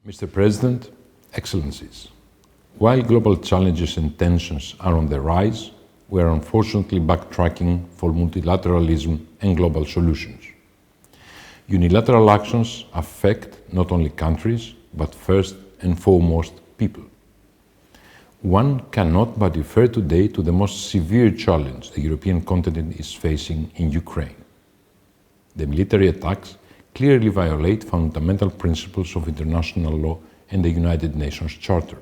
Mr. President, Excellencies, while global challenges and tensions are on the rise, we are unfortunately backtracking for multilateralism and global solutions. Unilateral actions affect not only countries, but first and foremost people. One cannot but refer today to the most severe challenge the European continent is facing in Ukraine. The military attacks clearly violate fundamental principles of international law and the United Nations Charter,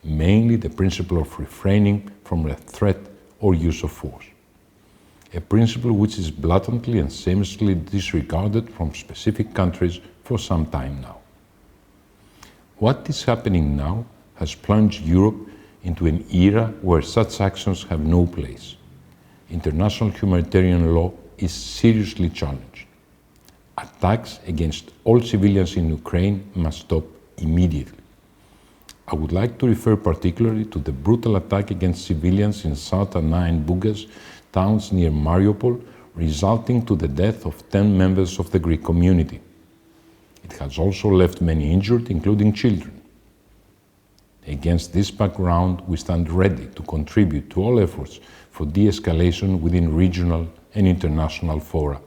mainly the principle of refraining from a threat or use of force, a principle which is blatantly and shamelessly disregarded from specific countries for some time now. What is happening now has plunged Europe into an era where such actions have no place. International humanitarian law is seriously challenged. Attacks against all civilians in Ukraine must stop immediately. I would like to refer particularly to the brutal attack against civilians in Sartana and Bougas towns near Mariupol, resulting to the death of 10 members of the Greek community. It has also left many injured, including children. Against this background, we stand ready to contribute to all efforts for de-escalation within regional and international fora,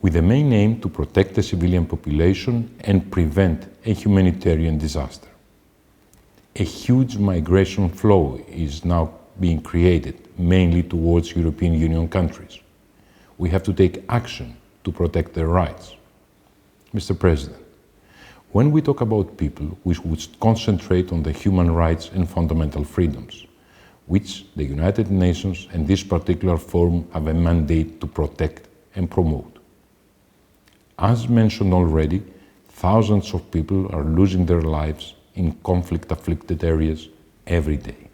with the main aim to protect the civilian population and prevent a humanitarian disaster. A huge migration flow is now being created, mainly towards European Union countries. We have to take action to protect their rights. Mr. President, when we talk about people, we should concentrate on the human rights and fundamental freedoms, which the United Nations and this particular forum have a mandate to protect and promote. As mentioned already, thousands of people are losing their lives in conflict-afflicted areas every day,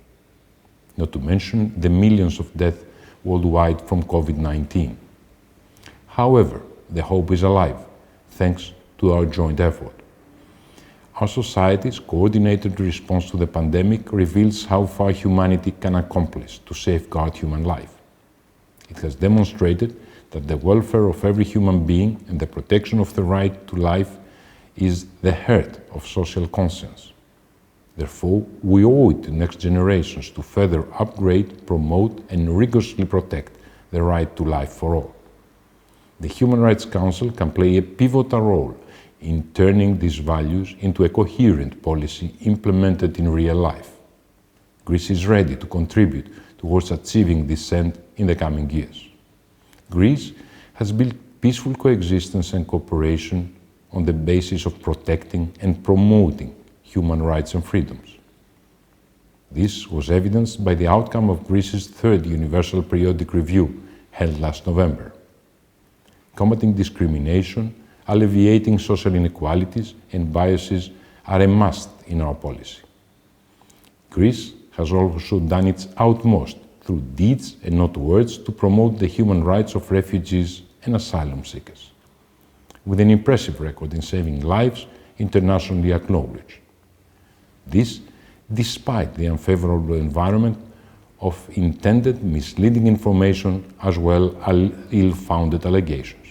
not to mention the millions of deaths worldwide from COVID-19. However, the hope is alive, thanks to our joint effort. Our society's coordinated response to the pandemic reveals how far humanity can accomplish to safeguard human life. It has demonstrated that the welfare of every human being and the protection of the right to life is the heart of social conscience. Therefore, we owe it to next generations to further upgrade, promote, and rigorously protect the right to life for all. The Human Rights Council can play a pivotal role in turning these values into a coherent policy implemented in real life. Greece is ready to contribute towards achieving this end in the coming years. Greece has built peaceful coexistence and cooperation on the basis of protecting and promoting human rights and freedoms. This was evidenced by the outcome of Greece's third Universal Periodic Review held last November. Combating discrimination, alleviating social inequalities and biases are a must in our policy. Greece has also done its utmost through deeds and not words to promote the human rights of refugees and asylum seekers, with an impressive record in saving lives internationally acknowledged. This despite the unfavorable environment of intended misleading information as well as ill-founded allegations.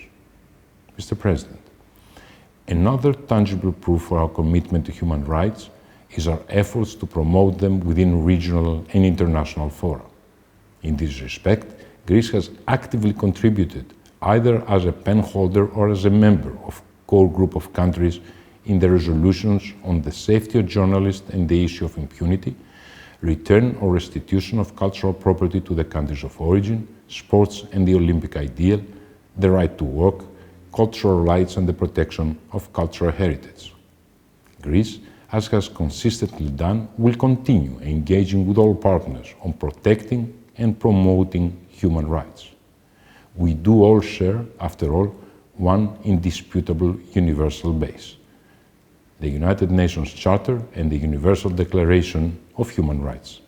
Mr. President, another tangible proof for our commitment to human rights is our efforts to promote them within regional and international fora. In this respect, Greece has actively contributed either as a penholder or as a member of a core group of countries in the resolutions on the safety of journalists and the issue of impunity, return or restitution of cultural property to the countries of origin, sports and the Olympic ideal, the right to work, cultural rights and the protection of cultural heritage. Greece, as has consistently done, will continue engaging with all partners on protecting and promoting human rights. We do all share, after all, one indisputable universal base: the United Nations Charter and the Universal Declaration of Human Rights.